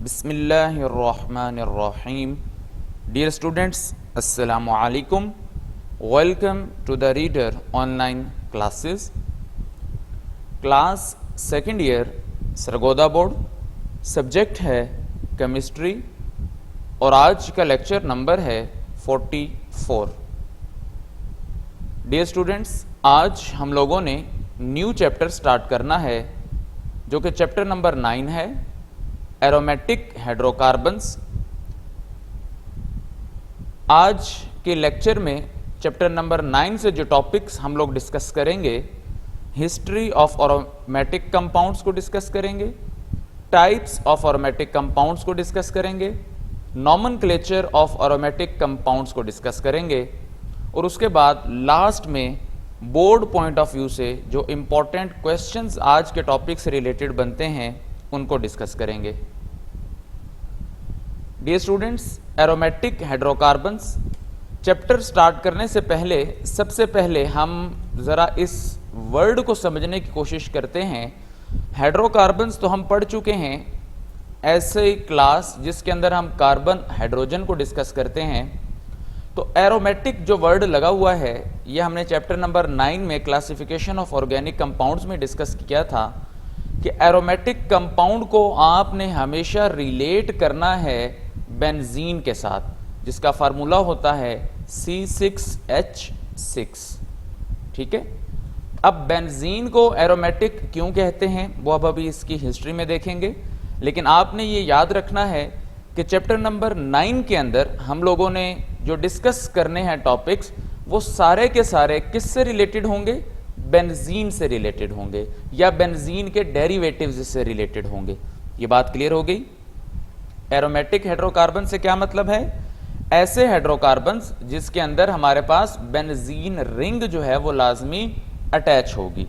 बिस्मिल्लाहिर्रहमानिर्रहीम। Dear students, Assalamu alaikum. Welcome to the Reader online classes. Class second year Sargodha board, subject है chemistry और आज का lecture number है 44। डियर स्टूडेंट्स, आज हम लोगों ने न्यू चैप्टर स्टार्ट करना है जो कि चैप्टर नंबर 9 है, एरोमेटिक हाइड्रोकार्बन्स। आज के लेक्चर में चैप्टर नंबर 9 से जो टॉपिक्स हम लोग डिस्कस करेंगे, हिस्ट्री ऑफ एरोमेटिक कंपाउंड्स को डिस्कस करेंगे, टाइप्स ऑफ एरोमेटिक कंपाउंड्स को डिस्कस करेंगे, नॉमेनक्लेचर ऑफ एरोमेटिक कंपाउंड्स को डिस्कस करेंगे और उसके बाद लास्ट में बोर्ड पॉइंट ऑफ व्यू से जो इम्पोर्टेंट क्वेश्चंस आज के टॉपिक से रिलेटेड बनते हैं उनको डिस्कस करेंगे। Dear students, aromatic hydrocarbons chapter start करने से पहले सबसे पहले हम ज़रा इस वर्ड को समझने की कोशिश करते हैं। हाइड्रोकार्बन्स तो हम पढ़ चुके हैं, ऐसे क्लास जिसके अंदर हम कार्बन हाइड्रोजन को डिस्कस करते हैं। तो एरोमेटिक जो वर्ड लगा हुआ है ये हमने चैप्टर नंबर 9 में क्लासिफिकेशन ऑफ ऑर्गेनिक कंपाउंड्स में डिस्कस किया था कि एरोमेटिक कंपाउंड को आपने हमेशा रिलेट करना है बेंजीन के साथ, जिसका फार्मूला होता है C6H6। ठीक है, अब बेंजीन को एरोमेटिक क्यों कहते हैं वो अब अभी इसकी हिस्ट्री में देखेंगे, लेकिन आपने ये याद रखना है कि चैप्टर नंबर 9 के अंदर हम लोगों ने जो डिस्कस करने हैं टॉपिक्स वो सारे के सारे किससे रिलेटेड होंगे? बेंजीन से रिलेटेड होंगे या बेंजीन के डेरिवेटिव्स से रिलेटेड होंगे। ये बात क्लियर हो गई। एरोमेटिक हाइड्रोकार्बन से क्या मतलब है? ऐसे हाइड्रोकार्बन्स जिसके अंदर हमारे पास बेंजीन रिंग जो है वो लाजमी अटैच होगी।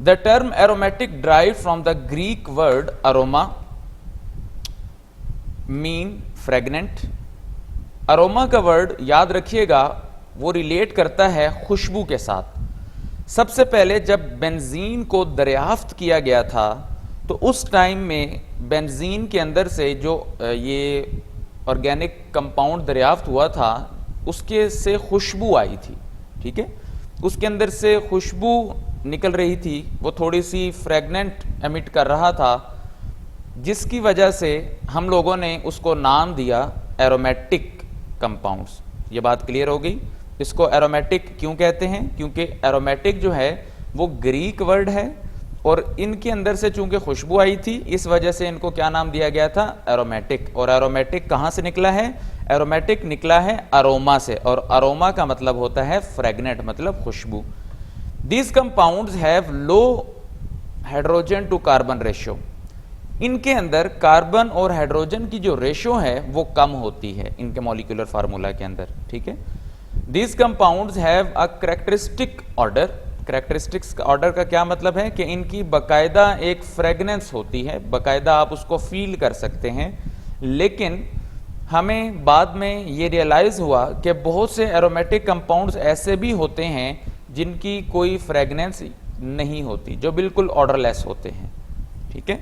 The term aromatic drive from the Greek word aroma mean fragrant. Aroma का वर्ड याद रखिएगा, वो रिलेट करता है खुशबू के साथ। सबसे पहले जब बेंजीन को दरियाफ्त किया गया था तो उस टाइम में बेंजीन के अंदर से जो ये ऑर्गेनिक कंपाउंड दरियाफ्त हुआ था उसके से खुशबू आई थी। ठीक है, उसके अंदर से खुशबू निकल रही थी, वो थोड़ी सी फ्रेगनेंट एमिट कर रहा था, जिसकी वजह से हम लोगों ने उसको नाम दिया एरोमेटिक कंपाउंड्स। ये बात क्लियर हो गई। इसको एरोमेटिक क्यों कहते हैं? क्योंकि एरोमेटिक जो है वो ग्रीक वर्ड है और इनके अंदर से चूंकि खुशबू आई थी इस वजह से इनको क्या नाम दिया गया था? एरोमेटिक। और एरोमेटिक कहाँ से निकला है? एरोमेटिक निकला है अरोमा से, और अरोमा का मतलब होता है फ्रेगनेंट, मतलब खुशबू। These compounds have low hydrogen to carbon ratio. इनके अंदर कार्बन और हाइड्रोजन की जो रेशियो है वो कम होती है इनके मॉलिक्यूलर फार्मूला के अंदर। ठीक है, these compounds have a characteristic order. Characteristics का ऑर्डर का क्या मतलब है कि इनकी बाकायदा एक फ्रेगनेंस होती है, बाकायदा आप उसको फील कर सकते हैं। लेकिन हमें बाद में ये रियलाइज हुआ कि बहुत से एरोमेटिक कंपाउंड्स ऐसे भी होते हैं जिनकी कोई फ्रेगनेंस नहीं होती, जो बिल्कुल ऑर्डरलेस होते हैं। ठीक है,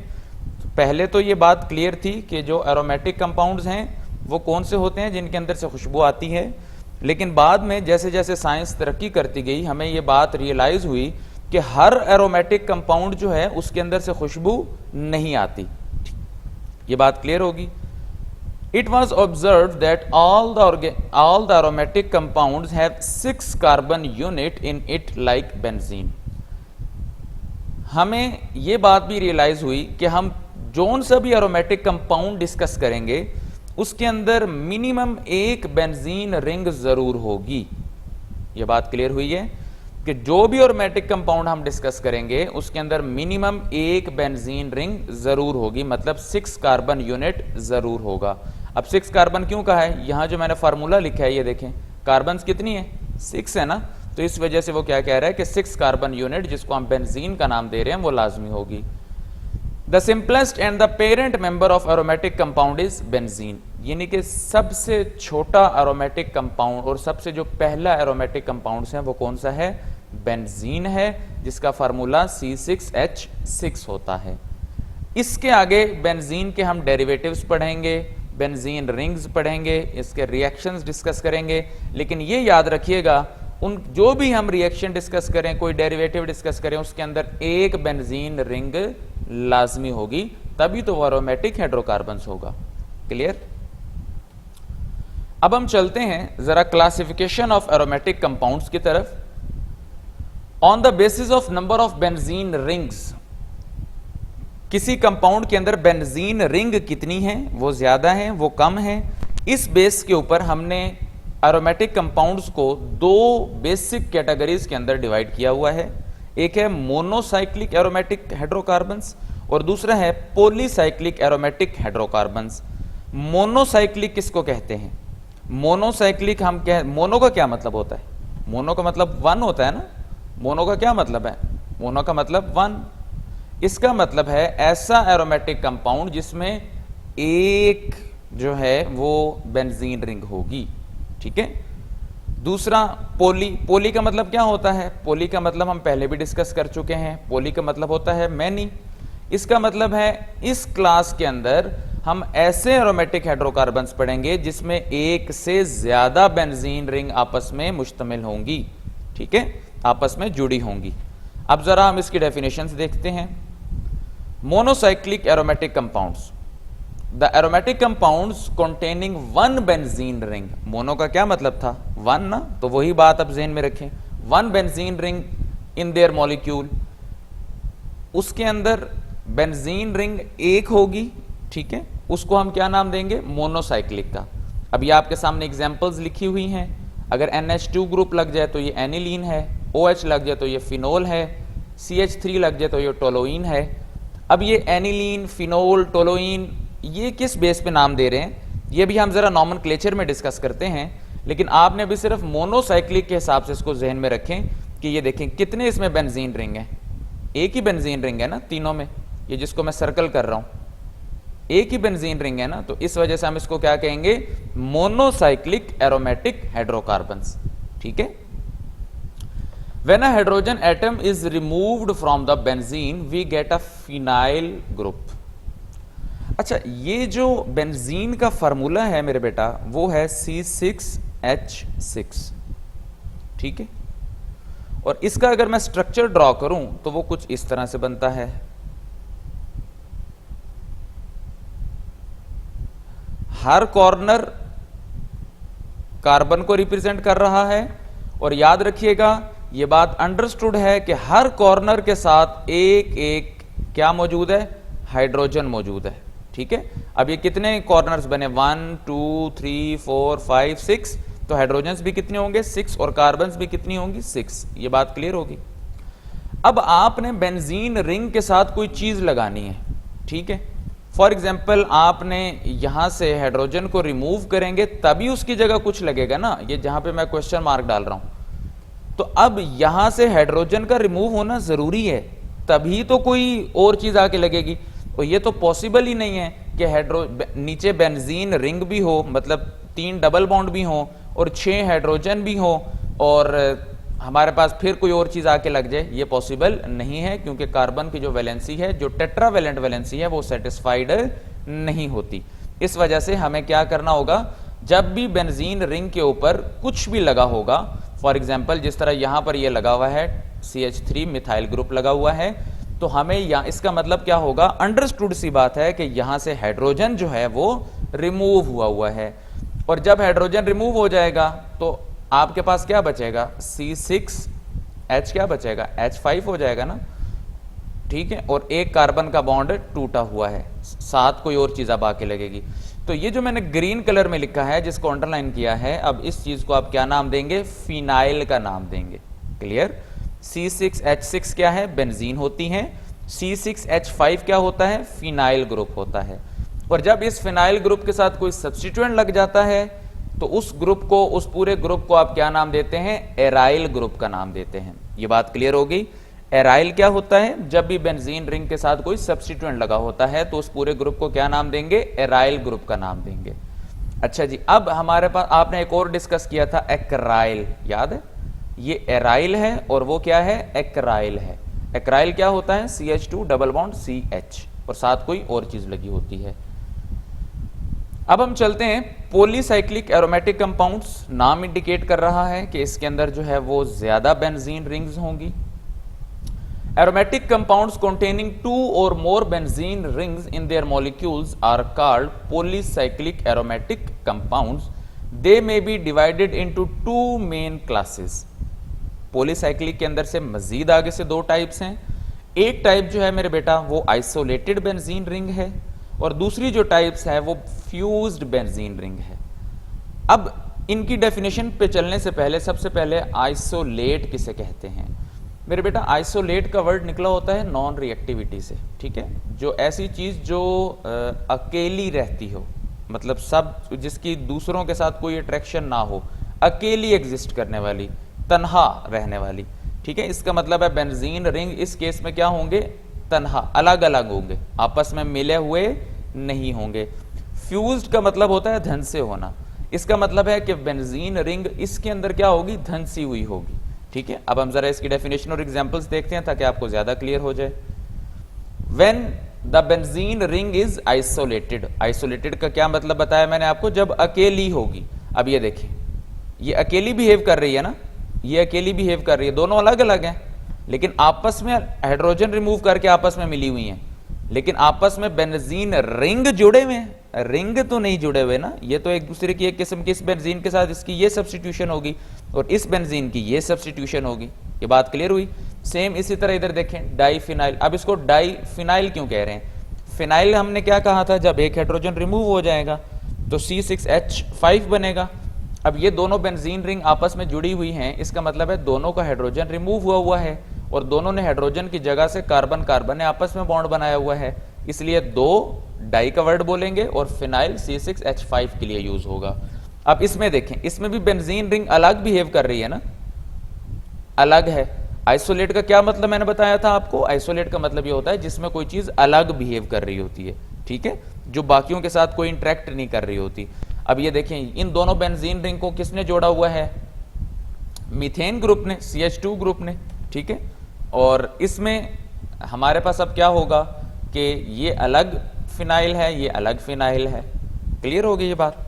पहले तो ये बात क्लियर थी कि जो एरोमेटिक कंपाउंड्स हैं वो कौन से होते हैं? जिनके अंदर से खुशबू आती है। लेकिन बाद में जैसे जैसे साइंस तरक्की करती गई हमें ये बात रियलाइज हुई कि हर एरोमेटिक कंपाउंड जो है उसके अंदर से खुशबू नहीं आती। ये बात क्लियर होगी। It was observe that all the aromatic compounds have 6 carbon unit in it like benzene. हमें ये बात भी रियलाइज हुई कि हम जोन सा भी एरोमेटिक कंपाउंड डिस्कस करेंगे उसके अंदर मिनिमम एक बेंजीन रिंग जरूर होगी। ये बात क्लियर हुई है कि जो भी एरोमेटिक कंपाउंड हम डिस्कस करेंगे उसके अंदर मिनिमम एक बेंजीन रिंग जरूर होगी, मतलब 6 कार्बन यूनिट जरूर होगा। अब 6 कार्बन क्यों कहा है? यहां जो मैंने फार्मूला लिखा है ये देखें, कार्बन कितनी है? 6 है ना, तो इस वजह से वो क्या कह रहा है कि 6 कार्बन यूनिट जिसको हम बेंजीन का नाम दे रहे हैं वो लाजमी होगी। The simplest and the parent member of aromatic compound is benzene. यानी कि सबसे छोटा एरोमेटिक कंपाउंड और सबसे जो पहला एरोमेटिक कंपाउंड है वो कौन सा है? बेंजीन है, जिसका फार्मूला C6H6 होता है। इसके आगे बेंजीन के हम डेरिवेटिव्स पढ़ेंगे, बेंजीन रिंग्स पढ़ेंगे, इसके रिएक्शंस डिस्कस करेंगे। लेकिन ये याद रखिएगा, उन जो भी हम रिएक्शन डिस्कस करें, कोई डेरिवेटिव डिस्कस करें, उसके अंदर एक बेंजीन रिंग लाजमी होगी, तभी तो वो एरोमेटिक हाइड्रोकार्बन्स होगा। क्लियर? अब हम चलते हैं जरा क्लासिफिकेशन ऑफ एरोमेटिक कंपाउंड्स की तरफ। On the basis of number of benzene rings, किसी कंपाउंड के अंदर बेंजीन रिंग कितनी है, वो ज्यादा है, वो कम है, इस बेस के ऊपर हमने एरोमेटिक कंपाउंड्स को दो बेसिक कैटेगरीज के अंदर डिवाइड किया हुआ है। एक है मोनोसाइक्लिक एरोमेटिक हाइड्रोकार्बन्स और दूसरा है पॉलीसाइक्लिक एरोमेटिक हाइड्रोकार्बन्स। मोनोसाइक्लिक किसको कहते हैं? मोनोसाइक्लिक मोनो का क्या मतलब होता है? मोनो का मतलब वन होता है ना। मोनो का क्या मतलब है? मोनो का मतलब वन। इसका मतलब है ऐसा एरोमेटिक कंपाउंड जिसमें एक जो है वो बेंजीन रिंग होगी। ठीक है। दूसरा पोली का मतलब क्या होता है? पोली का मतलब हम पहले भी डिस्कस कर चुके हैं। पोली का मतलब होता है मैनी। इसका मतलब है इस क्लास के अंदर हम ऐसे एरोमेटिक हाइड्रोकार्बन्स पढ़ेंगे जिसमें एक से ज्यादा बेंजीन रिंग आपस में मुश्तमिल होंगी। ठीक है, आपस में जुड़ी होंगी। अब जरा हम इसकी डेफिनेशंस देखते हैं। Monocyclic aromatic compounds, the aromatic compounds containing one benzene ring. Mono का क्या मतलब था? वन ना, तो वही बात अब ज़हन में रखें। One benzene ring in their molecule, उसके अंदर बेंजीन रिंग एक होगी। ठीक है, उसको हम क्या नाम देंगे? मोनोसाइक्लिक का। अब ये आपके सामने एग्जांपल्स लिखी हुई हैं। अगर NH2 ग्रुप लग जाए तो ये एनिलीन है, OH लग जाए तो ये फिनोल है, CH3 लग जाए तो ये टोलोइन है। अब ये एनिलीन, फिनोल, टोलोइन, ये किस बेस पे नाम दे रहे हैं, ये भी हम जरा नॉमेनक्लेचर में डिस्कस करते हैं। लेकिन आपने अभी सिर्फ मोनोसाइक्लिक के हिसाब से इसको जहन में रखें कि ये देखें कितने इसमें बेंजीन रिंग हैं। एक ही बेंजीन रिंग है ना तीनों में, ये जिसको मैं सर्कल कर रहा हूं, एक ही बेंजीन रिंग है ना, तो इस वजह से हम इसको क्या कहेंगे? Monocyclic aromatic hydrocarbons. ठीक है। When a hydrogen atom is removed from the benzene, we get a phenyl group. अच्छा, ये जो बेंजीन का फार्मूला है मेरे बेटा, वो है C6H6। ठीक है। और इसका अगर मैं स्ट्रक्चर ड्रॉ करूं तो वो कुछ इस तरह से बनता है। हर कॉर्नर कार्बन को रिप्रेजेंट कर रहा है, और याद रखिएगा ये बात अंडरस्टूड है कि हर कॉर्नर के साथ एक एक क्या मौजूद है? हाइड्रोजन मौजूद है। ठीक है। अब ये कितने कॉर्नर्स बने? 1 2 3 4 5 6, तो हाइड्रोजन्स भी कितने होंगे? 6, और कार्बन्स भी कितनी होंगी? 6। ये बात क्लियर होगी। अब आपने बेंजीन रिंग के साथ कोई चीज लगानी है। ठीक है। फॉर एग्जाम्पल, आपने यहां से हाइड्रोजन को रिमूव करेंगे तभी उसकी जगह कुछ लगेगा ना। ये जहां पे मैं क्वेश्चन मार्क डाल रहा हूं, तो अब यहां से हाइड्रोजन का रिमूव होना जरूरी है, तभी तो कोई और चीज आके लगेगी। और ये तो पॉसिबल ही नहीं है कि नीचे बेंजीन रिंग भी हो, मतलब 3 डबल बॉन्ड भी हो और 6 हाइड्रोजन भी हो, और हमारे पास फिर कोई और चीज आके लग जाए। ये पॉसिबल नहीं है, क्योंकि कार्बन की जो वैलेंसी है, जो टेट्रावैलेंट वैलेंसी है, वो सेटिस्फाइड नहीं होती। इस वजह से हमें क्या करना होगा? जब भी बेंजीन रिंग के ऊपर कुछ भी लगा होगा, फॉर एग्जाम्पल जिस तरह यहां पर ये लगा हुआ है CH3 मिथाइल ग्रुप लगा हुआ है, तो हमें यहाँ, इसका मतलब क्या होगा? अंडरस्टूड सी बात है कि यहां से हाइड्रोजन जो है वो रिमूव हुआ है। और जब हाइड्रोजन रिमूव हो जाएगा तो आपके पास क्या बचेगा? C6H क्या बचेगा? H5 हो जाएगा ना। ठीक है। और एक कार्बन का बॉन्ड टूटा हुआ है, साथ कोई और चीज अब आके लगेगी। तो ये जो मैंने ग्रीन कलर में लिखा है, जिसको अंडरलाइन किया है, अब इस चीज को आप क्या नाम देंगे? फिनाइल का नाम देंगे। क्लियर? C6H6 क्या है? बेंजीन होती है। C6H5 क्या होता है? फिनाइल ग्रुप होता है। और जब इस फिनाइल ग्रुप के साथ कोई सब्स्टिट्यूएंट लग जाता है तो उस ग्रुप को, उस पूरे ग्रुप को आप क्या नाम देते हैं? एराइल ग्रुप का नाम देते हैं। ये बात क्लियर होगी? एराइल क्या होता है? जब भी बेंजीन रिंग के साथ कोई सब्स्टिट्यूएंट लगा होता है तो उस पूरे ग्रुप को क्या नाम देंगे? एराइल ग्रुप का नाम देंगे। अच्छा जी, अब हमारे पास आपने एक और डिस्कस किया था, एक्राइल, याद है? ये एराइल है और वो क्या है? एक्राइल है। एक्राइल क्या होता है? CH2 डबल बॉन्ड CH, और साथ कोई और चीज लगी होती है। अब हम चलते हैं पॉलीसाइक्लिक एरोमेटिक कंपाउंड्स। नाम इंडिकेट कर रहा है कि इसके अंदर जो है वो ज्यादा बेंजीन रिंग्स होंगी। Aromatic compounds containing two or more benzene rings in their molecules are called polycyclic aromatic compounds. They may be divided into two main classes. Polycyclic के अंदर से मजीद आगे से दो टाइप्स हैं। एक टाइप जो है मेरे बेटा वो आइसोलेटेड बेंजीन रिंग है और दूसरी जो टाइप्स है वो फ्यूज्ड बेंजीन रिंग है। अब इनकी डेफिनेशन पे चलने से पहले सबसे पहले आइसोलेट किसे कहते हैं। मेरे बेटा आइसोलेट का वर्ड निकला होता है नॉन रिएक्टिविटी से, ठीक है, जो ऐसी चीज जो अकेली रहती हो, मतलब सब जिसकी दूसरों के साथ कोई अट्रैक्शन ना हो, अकेली एग्जिस्ट करने वाली, तन्हा रहने वाली, ठीक है। इसका मतलब है बेंजीन रिंग इस केस में क्या होंगे, तन्हा, अलग अलग होंगे, आपस में मिले हुए नहीं होंगे। फ्यूज्ड का मतलब होता है धन से होना। इसका मतलब है कि बेंजीन रिंग इसके अंदर क्या होगी, धंसी हुई होगी, ठीक है। अब हम जरा इसकी डेफिनेशन और एग्जांपल्स देखते हैं ताकि आपको ज्यादा क्लियर हो जाए। When the benzene ring is isolated, isolated का क्या मतलब बताया मैंने आपको, जब अकेली होगी। अब ये देखें, ये अकेली बिहेव कर रही है ना, ये अकेली बिहेव कर रही है, दोनों अलग अलग हैं लेकिन आपस में हाइड्रोजन रिमूव करके आपस में मिली हुई हैं, लेकिन आपस में बेंजीन रिंग जुड़े हुए हैं, रिंग तो नहीं जुड़े हुए ना, ये तो एक दूसरे की एक किस्म की, इस बेंजीन के साथ इसकी ये सब्स्टिट्यूशन होगी और इस बेंजीन की ये सब्स्टिट्यूशन होगी। ये बात क्लियर हुई। सेम इसी तरह इधर देखें डाईफिनाइल। अब इसको डाईफिनाइल क्यों कह रहे हैं, फिनाइल हमने क्या कहा था, जब एक हाइड्रोजन रिमूव हो जाएगा तो C6H5 बनेगा। अब ये दोनों बेंजीन रिंग आपस में जुड़ी हुई हैं, इसका मतलब है दोनों का हाइड्रोजन रिमूव हुआ है और दोनों ने हाइड्रोजन की जगह से कार्बन कार्बन ने आपस में बॉन्ड बनाया हुआ है, इसलिए दो डाई का वर्ड बोलेंगे और फिनाइल C6H5 के लिए यूज होगा। अब इसमें देखें, इसमें भी बेंजीन रिंग अलग बिहेव कर रही है ना, अलग है। आइसोलेट का क्या मतलब मैंने बताया था आपको, आइसोलेट का मतलब ये होता है जिसमें कोई चीज अलग बिहेव कर रही होती है, ठीक है, जो बाकियों के साथ कोई इंटरेक्ट नहीं कर रही होती। अब ये देखें, इन दोनों बेंजीन रिंग को किसने जोड़ा हुआ है, मीथेन ग्रुप ने, CH2 ग्रुप ने, ठीक है। और इसमें हमारे पास अब क्या होगा कि ये अलग फिनाइल है, ये अलग फिनाइल है। क्लियर हो गई ये बात।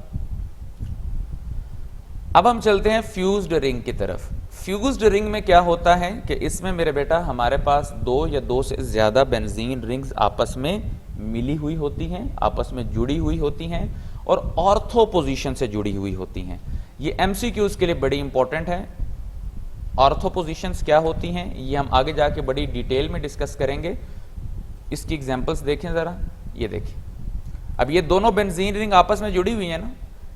अब हम चलते हैं फ्यूज्ड रिंग की तरफ। फ्यूज्ड रिंग में क्या होता है कि इसमें मेरे बेटा हमारे पास दो या दो से ज्यादा बेंजीन रिंग्स आपस में मिली हुई होती हैं, आपस में जुड़ी हुई होती हैं और ऑर्थो पोजीशन से जुड़ी हुई होती हैं। ये MCQs के लिए बड़ी इंपॉर्टेंट है। ऑर्थो पोजीशंस क्या होती हैं ये हम आगे जाके बड़ी डिटेल में डिस्कस करेंगे। इसकी एग्जांपल्स देखें जरा, ये देखें। अब ये दोनों बेंजीन रिंग आपस में जुड़ी हुई है ना,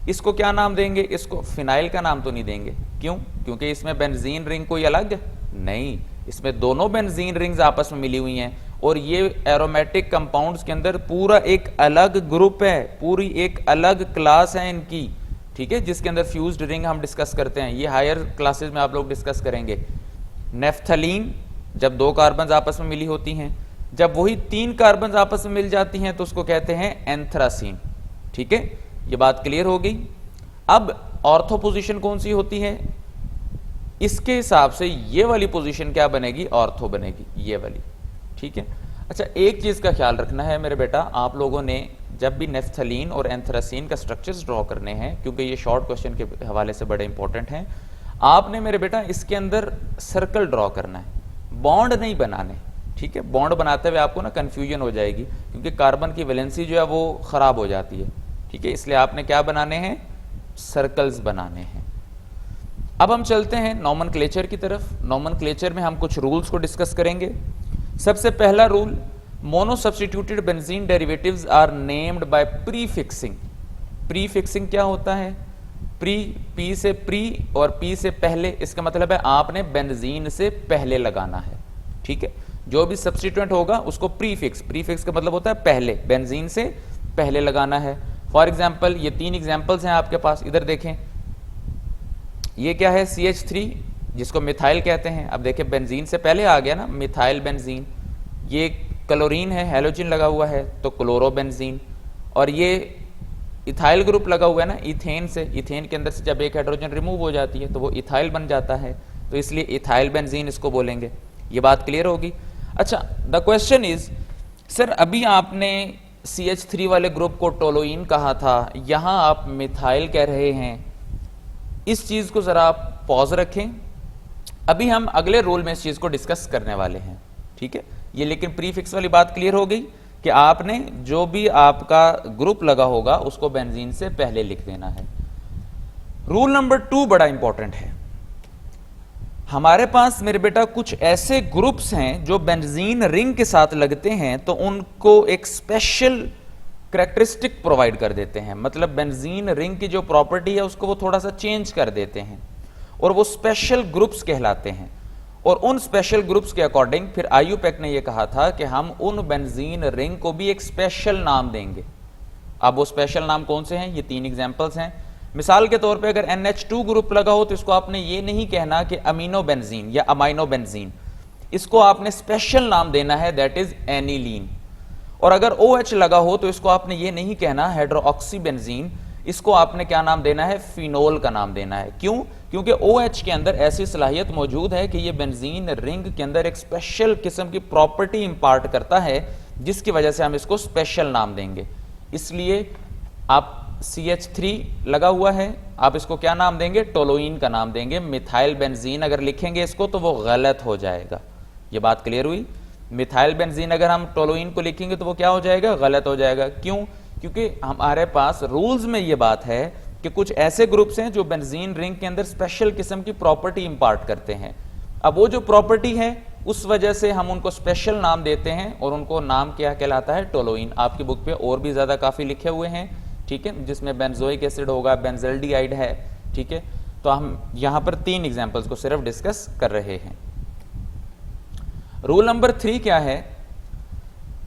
इसको क्या नाम देंगे, इसको फिनाइल का नाम तो नहीं देंगे। क्यों, क्योंकि इसमें बेंजीन रिंग कोई अलग नहीं, इसमें दोनों बेंजीन रिंग्स आपस में मिली हुई हैं और ये एरोमेटिक कंपाउंड्स के अंदर पूरा एक अलग ग्रुप है, पूरी एक अलग क्लास है इनकी, ठीक है, जिसके अंदर फ्यूज्ड रिंग हम डिस्कस करते हैं। ये हायर क्लासेस में आप लोग डिस्कस करेंगे। नेफ्थलीन, जब दो कार्बन आपस में मिली होती हैं, जब वही तीन कार्बन आपस में मिल जाती हैं तो उसको कहते हैं एंथ्रासीन, ठीक है, ये बात क्लियर हो गई। अब ऑर्थो पोजीशन कौन सी होती है, इसके हिसाब से ये वाली पोजीशन क्या बनेगी, ऑर्थो बनेगी, ये वाली, ठीक है। अच्छा, एक चीज का ख्याल रखना है मेरे बेटा, आप लोगों ने जब भी नेफ्थलीन और एंथ्रासीन का स्ट्रक्चर्स ड्रॉ करने हैं, क्योंकि ये शॉर्ट क्वेश्चन के हवाले से बड़े इंपॉर्टेंट हैं, आपने मेरे बेटा इसके अंदर सर्कल ड्रॉ करना है, बॉन्ड नहीं बनाने, ठीक है। बॉन्ड बनाते हुए आपको ना कंफ्यूजन हो जाएगी क्योंकि कार्बन की वैलेंसी जो है वो खराब हो जाती है, ठीक है, इसलिए आपने क्या बनाने हैं, सर्कल्स बनाने हैं। अब हम चलते हैं नॉमेनक्लेचर की तरफ। नॉमेनक्लेचर में हम कुछ रूल्स को डिस्कस करेंगे। सबसे पहला rule, monosubstituted benzene derivatives are named by prefixing. Prefixing क्या होता है, पी से प्री और पी से पहले, इसका मतलब है आपने बेंजीन से पहले लगाना है, ठीक है। जो भी सब्स्टिट्यूएंट होगा उसको प्रीफिक्स का मतलब होता है पहले, बेंजीन से पहले लगाना है। फॉर एग्जाम्पल ये तीन एग्जाम्पल्स हैं आपके पास, इधर देखें, ये क्या है, CH3 जिसको मिथाइल कहते हैं। अब देखें बेंजीन से पहले आ गया ना, मिथाइल बेंजीन। ये क्लोरीन है, हैलोजन लगा हुआ है तो क्लोरोबेंजीन। और ये इथाइल ग्रुप लगा हुआ है ना इथेन से, इथेन के अंदर से जब एक हाइड्रोजन रिमूव हो जाती है तो वो इथाइल बन जाता है, तो इसलिए इथाइल बेंजीन इसको बोलेंगे। ये बात क्लियर होगी। अच्छा, द क्वेश्चन इज सर अभी आपने CH3 वाले ग्रुप को टोलोइन कहा था, यहां आप मिथाइल कह रहे हैं। इस चीज को जरा आप पॉज रखें, अभी हम अगले रोल में इस चीज को डिस्कस करने वाले हैं, ठीक है। ये लेकिन प्रीफिक्स वाली बात क्लियर हो गई कि आपने जो भी आपका ग्रुप लगा होगा उसको बेंजीन से पहले लिख देना है। रूल नंबर 2 बड़ा इंपॉर्टेंट है। हमारे पास मेरे बेटा कुछ ऐसे ग्रुप्स हैं जो बेंजीन रिंग के साथ लगते हैं, तो उनको एक स्पेशल कैरेक्टरिस्टिक प्रोवाइड कर देते हैं, मतलब बेंजीन रिंग की जो प्रॉपर्टी है उसको वो थोड़ा सा चेंज कर देते हैं, और वो स्पेशल ग्रुप्स कहलाते हैं। और उन स्पेशल ग्रुप्स के अकॉर्डिंग फिर IUPAC ने ये कहा था कि हम उन बेंजीन रिंग को भी एक स्पेशल नाम देंगे। अब वो स्पेशल नाम कौन से हैं? ये 3 एग्जांपल्स हैं। मिसाल के तौर पे अगर NH2 ग्रुप लगा हो तो इसको आपने ये नहीं कहना कि अमीनो बेंजीन या अमाइनो बेंजीन, इसको आपने स्पेशल नाम देना है, दैट इज एनिलीन। और अगर OH लगा हो तो इसको आपने ये नहीं कहना हाइड्रोक्सी बेंजीन, इसको आपने क्या नाम देना है? फिनोल का नाम देना है। क्यों? क्योंकि OH के अंदर ऐसी सलाहियत मौजूद है कि ये बेंजीन रिंग के अंदर एक स्पेशल किस्म की प्रॉपर्टी इंपार्ट करता है, जिसकी वजह से हम इसको स्पेशल नाम देंगे। इसलिए आप CH3 लगा हुआ है, आप इसको क्या नाम देंगे? टोलोइन का नाम देंगे। मिथाइल बेंजीन अगर लिखेंगे इसको तो वो गलत हो जाएगा। ये बात क्लियर हुई? मिथाइल बेंजीन अगर हम टोलोइन को लिखेंगे तो वो क्या हो जाएगा? गलत हो जाएगा। क्यों? क्योंकि हमारे पास रूल्स में ये बात है कि कुछ ऐसे ग्रुप्स हैं जो बेंजीन रिंग के अंदर स्पेशल किस्म की प्रॉपर्टी इंपार्ट करते हैं। अब वो जो प्रॉपर्टी है उस वजह से हम उनको स्पेशल नाम देते हैं, और उनको नाम क्या कहलाता है? टोलोइन। आपकी बुक पे और भी ज्यादा काफी लिखे हुए हैं, ठीक है, जिसमें बेंजोइक एसिड होगा, बेंजल्डिहाइड है, ठीक है। तो हम यहां पर 3 एग्जांपल्स को सिर्फ डिस्कस कर रहे हैं। रूल नंबर 3 क्या है?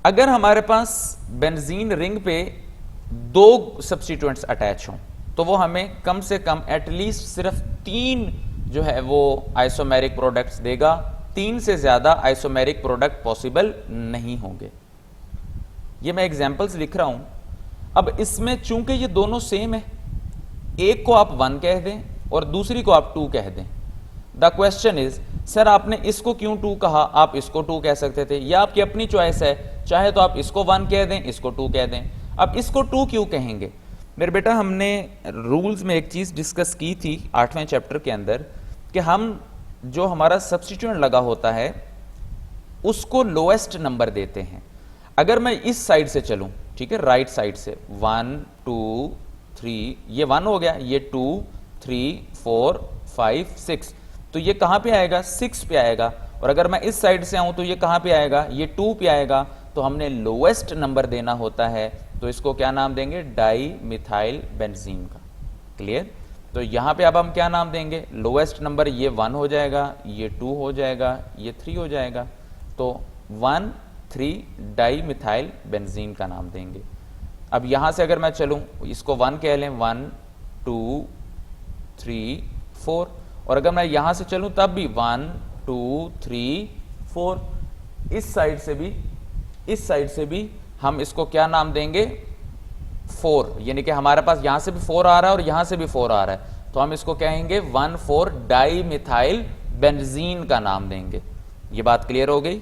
अगर हमारे पास बेंजीन रिंग पे 2 सब्स्टिट्यूएंट्स अटैच हों तो वो हमें कम से कम एटलीस्ट सिर्फ 3 जो है वो आइसोमेरिक प्रोडक्ट्स देगा। 3 से ज्यादा आइसोमेरिक प्रोडक्ट पॉसिबल नहीं होंगे। ये मैं एग्जांपल्स लिख रहा हूं। अब इसमें चूंकि ये दोनों सेम है, एक को आप 1 कह दें और दूसरी को आप 2 कह दें। द क्वेश्चन इज, सर आपने इसको क्यों 2 कहा? आप इसको 2 कह सकते थे, या आपकी अपनी चॉइस है, चाहे तो आप इसको 1 कह दें, इसको 2 कह दें। अब इसको 2 क्यों कहेंगे? मेरे बेटा हमने रूल्स में एक चीज डिस्कस की थी 8वें चैप्टर के अंदर कि हम जो हमारा सब्स्टिट्यूएंट लगा होता है उसको लोएस्ट नंबर देते हैं। अगर मैं इस साइड से चलूं, ठीक है, राइट साइड से 1 2 3, ये 1 हो गया, ये 2 3 4 5 6, तो ये कहां पे आएगा? 6 पे आएगा। और अगर मैं इस साइड से आऊं तो ये कहां पे आएगा? ये 2 पे आएगा। तो हमने लोएस्ट नंबर देना होता है, तो इसको क्या नाम देंगे? डाई मिथाइल बेंजीन का। क्लियर? तो यहां पे अब हम क्या नाम देंगे? लोएस्ट नंबर ये 1 हो जाएगा, ये 2 हो जाएगा, ये 3 हो जाएगा, तो 1 3 डाई मिथाइल बेंजीन का नाम देंगे। अब यहां से अगर मैं चलूं, इसको 1 कह लें, 1 2 3 4, और अगर मैं यहां से चलूं तब भी 1 2 3 4, इस साइड से भी हम इसको क्या नाम देंगे? 4, यानी कि हमारे पास यहां से भी 4 आ रहा है और यहां से भी 4 आ रहा है, तो हम इसको कहेंगे 1,4 डाई मिथाइल बेंजीन का नाम देंगे। ये बात क्लियर हो गई?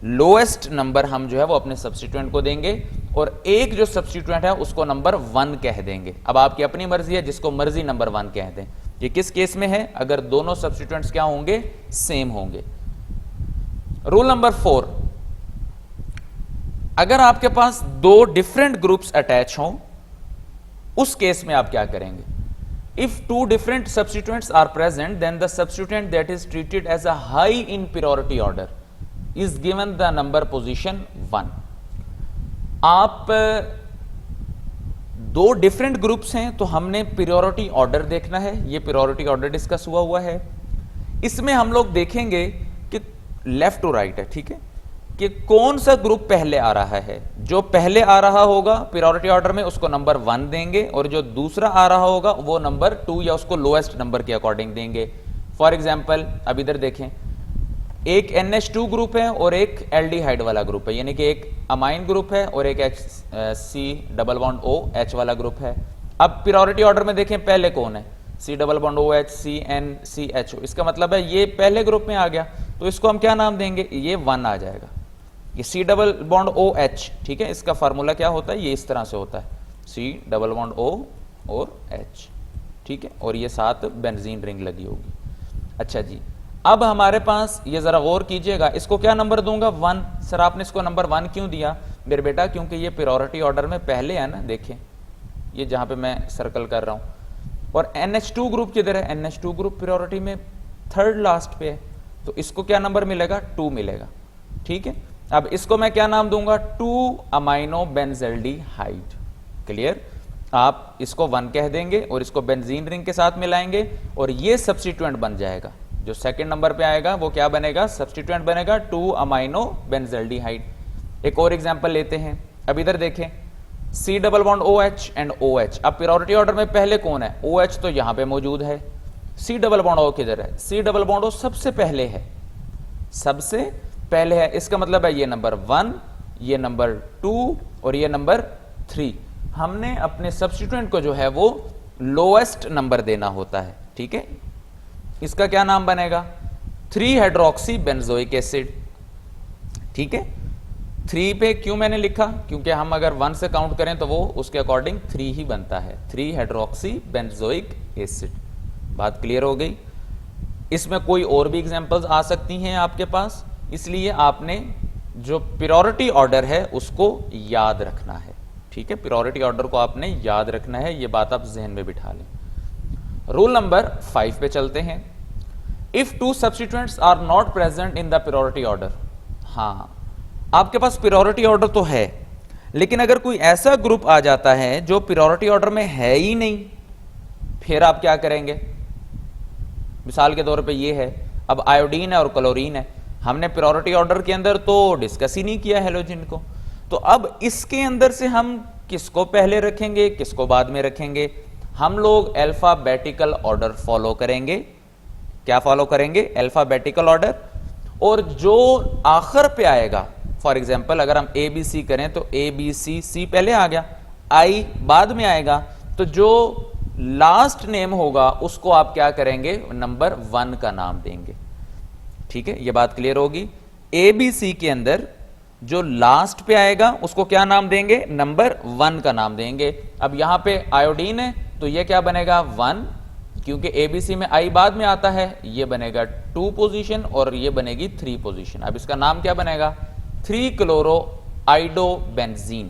लोएस्ट नंबर हम जो है वो अपने सब्स्टिट्यूएंट को देंगे, और एक जो सब्स्टिट्यूएंट है उसको नंबर 1 कह देंगे। अब आपकी अपनी मर्जी है, जिसको मर्जी नंबर 1 कह दें। ये किस केस में है? अगर दोनों सब्स्टिट्यूएंट्स क्या होंगे? सेम होंगे। रूल नंबर 4, अगर आपके पास 2 डिफरेंट ग्रुप्स अटैच हों उस केस में आप क्या करेंगे? If 2 different substituents are present, then the substituent that is treated as a high in purity order is given the number position 1। आप 2 डिफरेंट ग्रुप्स हैं तो हमने प्योरिटी ऑर्डर देखना है। ये प्योरिटी ऑर्डर डिस्कस हुआ है। इसमें हम लोग देखेंगे कि लेफ्ट टू राइट है, ठीक है, कि कौन सा ग्रुप पहले आ रहा है। जो पहले आ रहा होगा प्योरिटी ऑर्डर में उसको नंबर 1 देंगे, और जो दूसरा आ रहा होगा वो नंबर 2 या उसको लोएस्ट नंबर के अकॉर्डिंग देंगे। फॉर एग्जाम्पल अब इधर देखें, एक NH2 ग्रुप है और एक एल्डिहाइड वाला ग्रुप है, यानी कि एक अमाइन ग्रुप है और एक C++OH वाला ग्रुप है। अब प्योरिटी ऑर्डर में देखें पहले कौन है? C++OH CnCHO। इसका मतलब है ये पहले ग्रुप में आ गया, तो इसको हम क्या नाम देंगे? ये 1 आ जाएगा। ये C double bond O H, ठीक है, इसका फार्मूला क्या होता है, ये इस तरह से होता है, सी डबल बॉन्ड ओ और एच, ठीक है, और ये साथ बेंजीन रिंग लगी होगी। अच्छा जी, अब हमारे पास ये जरा गौर कीजिएगा, इसको क्या नंबर दूंगा, 1। सर आपने इसको नंबर 1 क्यों दिया मेरे बेटा, क्योंकि ये प्रायोरिटी ऑर्डर में पहले है ना, देखें ये जहां पे मैं सर्कल कर रहा हूं, और NH2 ग्रुप किधर है, NH2 ग्रुप प्रायोरिटी में थर्ड लास्ट पे है, तो इसको क्या नंबर मिलेगा, 2 मिलेगा, ठीक है। अब इसको मैं क्या नाम दूंगा, 2 अमाइनो बेंजल्डिहाइड, क्लियर। आप इसको 1 कह देंगे और इसको बेंजीन रिंग के साथ मिलाएंगे और ये सब्स्टिट्यूएंट बन जाएगा, जो सेकंड नंबर पे आएगा वो क्या बनेगा, सब्स्टिट्यूएंट बनेगा 2 अमाइनो बेंजल्डिहाइड। एक और एग्जांपल लेते हैं, अब इधर देखें, C double bond OH and OH, अब प्रायोरिटी ऑर्डर में पहले कौन है, OH तो यहां पे मौजूद है, सी डबल बॉन्ड O किधर है, सी डबल बॉन्ड O सबसे पहले है, सबसे पहले है, इसका मतलब है ये नंबर 1, ये नंबर 2 और ये नंबर 3। हमने अपने सब्स्टिट्यूएंट को जो है वो लोएस्ट नंबर देना होता है, ठीक है। इसका क्या नाम बनेगा, 3 हाइड्रोक्सी बेंजोइक एसिड, ठीक है। 3 पे क्यों मैंने लिखा, क्योंकि हम अगर 1 से काउंट करें तो वो उसके अकॉर्डिंग 3 ही बनता है, 3 हाइड्रोक्सी बेंजोइक एसिड। बात क्लियर हो गई। इसमें कोई और भी एग्जांपल्स आ सकती हैं आपके पास, इसलिए आपने जो प्रायोरिटी ऑर्डर है उसको याद रखना है, ठीक है, प्रायोरिटी ऑर्डर को आपने याद रखना है, ये बात आप जहन में बिठा लें। रूल नंबर 5 पे चलते हैं। If 2 substituents are not present in the priority order, हाँ आपके पास प्रायोरिटी ऑर्डर तो है, लेकिन अगर कोई ऐसा ग्रुप आ जाता है जो प्रायोरिटी ऑर्डर में है ही नहीं, फिर आप क्या करेंगे। मिसाल के तौर पे ये है, अब आयोडीन है और क्लोरीन है, हमने प्रायोरिटी ऑर्डर के अंदर तो डिस्कस ही नहीं किया हैलोजन को, तो अब इसके अंदर से हम किसको पहले रखेंगे किसको बाद में रखेंगे, हम लोग अल्फाबेटिकल ऑर्डर फॉलो करेंगे। क्या फॉलो करेंगे, अल्फाबेटिकल ऑर्डर, और जो आखिर पे आएगा, फॉर एग्जाम्पल अगर हम ABC करें तो ABC पहले आ गया, I बाद में आएगा, तो जो लास्ट नेम होगा उसको आप क्या करेंगे, नंबर 1 का नाम देंगे, ठीक है, ये बात क्लियर होगी। ABC के अंदर जो लास्ट पे आएगा उसको क्या नाम देंगे, नंबर 1 का नाम देंगे। अब यहां पे आयोडीन है तो ये क्या बनेगा 1, क्योंकि ABC में I बाद में आता है, ये बनेगा 2 पोजीशन और ये बनेगी 3 पोजीशन। अब इसका नाम क्या बनेगा, 3 क्लोरो आइडोबेंजीन।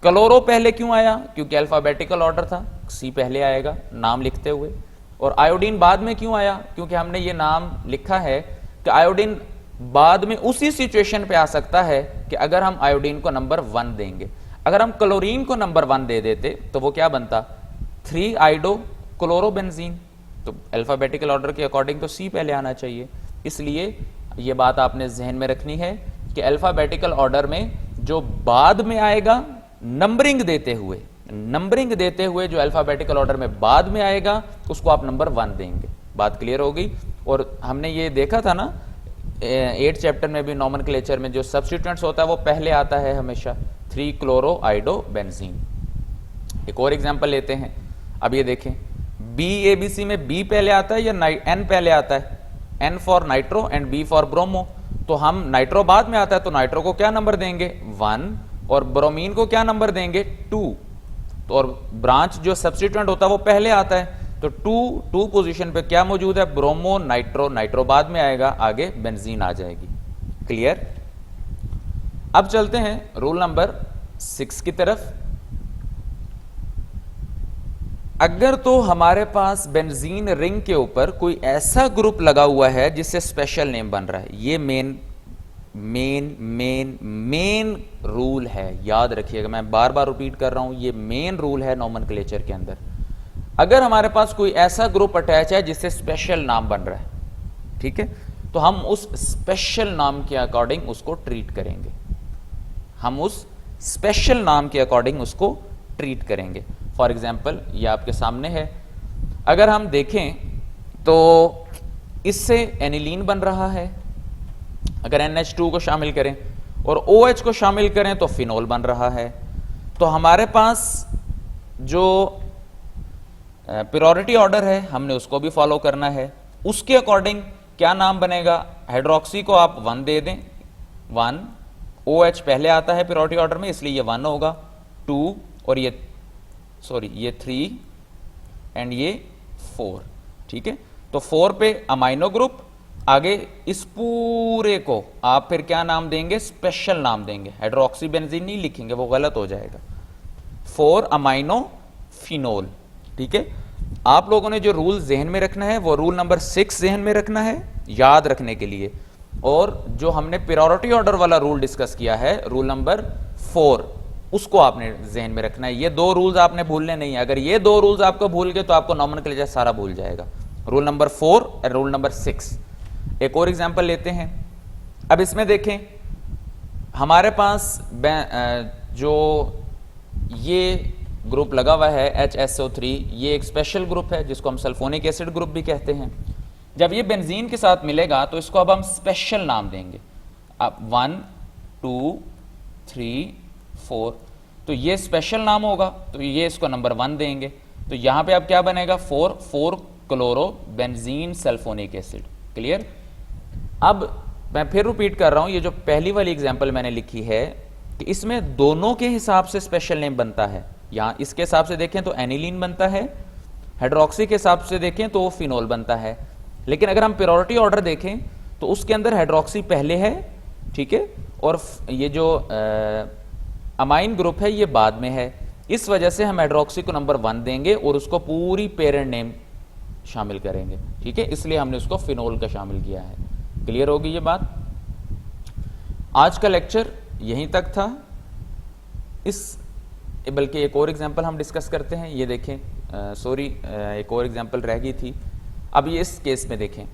क्लोरो पहले क्यों आया, क्योंकि अल्फाबेटिकल ऑर्डर था, C पहले आएगा नाम लिखते हुए, और आयोडीन बाद में क्यों आया, क्योंकि हमने ये नाम लिखा है कि आयोडीन बाद में उसी सिचुएशन पे आ सकता है कि अगर हम आयोडीन को नंबर 1 देंगे। अगर हम क्लोरीन को नंबर 1 दे देते तो वो क्या बनता, 3 आइडो क्लोरोबेंजीन, तो अल्फाबेटिकल ऑर्डर के अकॉर्डिंग तो C पहले आना चाहिए। इसलिए ये बात आपने जहन में रखनी है कि अल्फाबेटिकल ऑर्डर में जो बाद में आएगा, नंबरिंग देते हुए जो अल्फाबेटिकल ऑर्डर में बाद में आएगा उसको आप नंबर 1 देंगे। बात क्लियर हो गई। और हमने ये देखा था ना 8th चैप्टर में भी, नॉमेनक्लेचर में जो सब्स्टिट्यूएंट्स होता है वो पहले आता है हमेशा, 3 क्लोरो आइडोबेंजीन। एक और एग्जांपल लेते हैं, अब ये देखें, ABC में B पहले आता है या N पहले आता है, N for nitro and B for bromo, तो हम नाइट्रो बाद में आता है तो नाइट्रो को क्या नंबर देंगे 1, और ब्रोमीन को क्या नंबर देंगे 2, तो और ब्रांच जो सब्स्टिट्यूएंट होता है वो पहले आता है, तो 2 पोजीशन पे क्या मौजूद है, ब्रोमो नाइट्रो बाद में आएगा, आगे बेंजीन आ जाएगी। क्लियर। अब चलते हैं रूल नंबर 6 की तरफ। अगर तो हमारे पास बेंजीन रिंग के ऊपर कोई ऐसा ग्रुप लगा हुआ है जिससे स्पेशल नेम बन रहा है, ये मेन रूल है, याद रखिएगा, मैं बार बार रिपीट कर रहा हूं, ये मेन रूल है नॉमेनक्लेचर के अंदर। अगर हमारे पास कोई ऐसा ग्रुप अटैच है जिससे स्पेशल नाम बन रहा है, ठीक है, तो हम उस स्पेशल नाम के अकॉर्डिंग उसको ट्रीट करेंगे, फॉर एग्जाम्पल ये आपके सामने है, अगर हम देखें तो इससे एनिलीन बन रहा है, अगर NH2 को शामिल करें और OH को शामिल करें तो फिनोल बन रहा है। तो हमारे पास जो प्रायोरिटी ऑर्डर है हमने उसको भी फॉलो करना है, उसके अकॉर्डिंग क्या नाम बनेगा, हाइड्रोक्सी को आप 1 दे दें, 1, OH पहले आता है प्रायोरिटी ऑर्डर में, इसलिए ये 1 होगा, 2 और ये 3 एंड ये 4। ठीक है, तो 4 पे अमाइनो ग्रुप, आगे इस पूरे को आप फिर क्या नाम देंगे, स्पेशल नाम देंगे, हाइड्रोक्सी बेंजीन नहीं लिखेंगे, वो गलत हो जाएगा, 4 अमाइनो फिनोल। ठीक है, आप लोगों ने जो रूल जहन में रखना है वो रूल नंबर 6 जहन में रखना है याद रखने के लिए, और जो हमने प्रायोरिटी ऑर्डर वाला रूल डिस्कस किया है रूल नंबर 4, उसको आपने जहन में रखना है। ये 2 रूल्स आपने भूलने नहीं है, अगर ये 2 रूल्स आपको भूल गए तो आपको नॉमेनक्लेचर सारा भूल जाएगा, रूल नंबर 4 और रूल नंबर 6। एक और एग्जांपल लेते हैं। अब इसमें देखें, हमारे पास जो ये ग्रुप लगा हुआ है HSO3, ये एक स्पेशल ग्रुप है जिसको हम सल्फोनिक एसिड ग्रुप भी कहते हैं। जब ये बेंजीन के साथ मिलेगा तो इसको अब हम स्पेशल नाम देंगे। अब 1 2 3 4, तो ये स्पेशल नाम होगा, तो ये इसको नंबर 1 देंगे। तो यहां पे अब क्या बनेगा, 4 chloro benzene sulphonic acid. Clear. अब मैं फिर रिपीट कर रहा हूं, ये जो पहली वाली एग्जांपल मैंने लिखी है कि इसमें दोनों के हिसाब से स्पेशल नेम बनता है। यहां इसके हिसाब से देखें तो एनिलीन बनता है, हाइड्रोक्सी के हिसाब से देखें तो फिनोल बनता है। लेकिन अगर हम प्रायोरिटी ऑर्डर देखें तो उसके अंदर हाइड्रोक्सी पहले है, ठीक है, और ये जो अमाइन ग्रुप है ये बाद में है। इस वजह से हम हाइड्रोक्सी को नंबर 1 देंगे और उसको पूरी पेरेंट नेम शामिल करेंगे। ठीक है, इसलिए हमने उसको फिनोल का शामिल किया है। क्लियर होगी ये बात। आज का लेक्चर यहीं तक था। बल्कि एक और एग्जांपल हम डिस्कस करते हैं। ये देखें, एक और एग्जांपल रह गई थी। अब ये इस केस में देखें,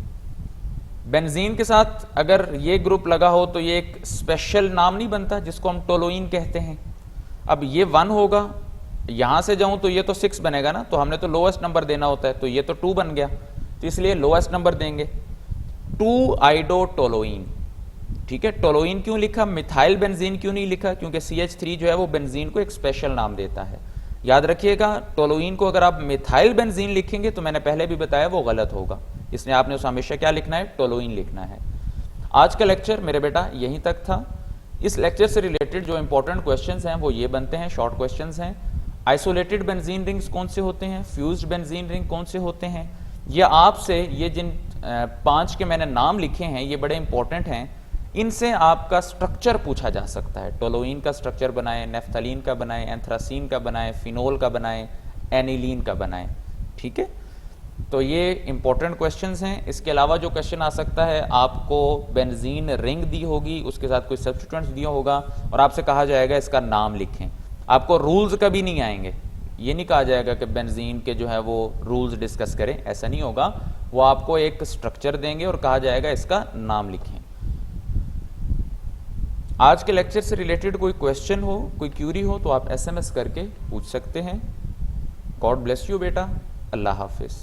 बेंजीन के साथ अगर ये ग्रुप लगा हो तो ये एक स्पेशल नाम नहीं बनता जिसको हम टोलोइन कहते हैं। अब ये 1 होगा, यहां से जाऊं तो ये तो 6 बनेगा ना, तो हमने तो लोएस्ट नंबर देना होता है, तो ये तो 2 बन गया, तो इसलिए लोएस्ट नंबर देंगे 2 आइडोटोलोइन। ठीक है, टोलोइन क्यों लिखा, मिथाइल बेंजीन क्यों नहीं लिखा, क्योंकि CH3 जो है वो बेंजीन को एक स्पेशल नाम देता है। याद रखिएगा, टोलोइन को अगर आप मिथाइल बेंजीन लिखेंगे तो मैंने पहले भी बताया वो गलत होगा, इसलिए आपने उसे हमेशा क्या लिखना है, टोलोइन लिखना है। आज का लेक्चर मेरे बेटा यहीं तक था। इस लेक्चर से रिलेटेड जो इंपॉर्टेंट क्वेश्चंस हैं वो ये बनते हैं, शॉर्ट क्वेश्चंस हैं। आइसोलेटेड बेंजीन रिंग्स कौन से होते हैं, फ्यूज्ड बेंजीन रिंग कौन से होते हैं, ये आपसे ये जिन 5 के मैंने नाम लिखे हैं ये बड़े इंपॉर्टेंट हैं, इनसे आपका स्ट्रक्चर पूछा जा सकता है। टोलोइन का स्ट्रक्चर बनाएं, नेफ्थलीन का बनाएं, एंथ्रासीन का बनाएं, फिनोल का बनाएं, एनिलीन का बनाएं। ठीक है, तो ये इंपॉर्टेंट क्वेश्चंस हैं। इसके अलावा जो क्वेश्चन आ सकता है, आपको बेंजीन रिंग दी होगी, उसके साथ कोई सब्स्टिट्यूएंट्स दिया होगा और आपसे कहा जाएगा इसका नाम लिखें। आपको रूल्स कभी नहीं आएंगे, ये नहीं कहा जाएगा कि बेंजीन के जो है वो रूल्स डिस्कस करें, ऐसा नहीं होगा। वो आपको एक स्ट्रक्चर देंगे और कहा जाएगा इसका नाम लिखें। आज के लेक्चर से रिलेटेड कोई क्वेश्चन हो, कोई क्यूरी हो तो आप SMS करके पूछ सकते हैं। गॉड ब्लेस यू बेटा, अल्लाह हाफिज।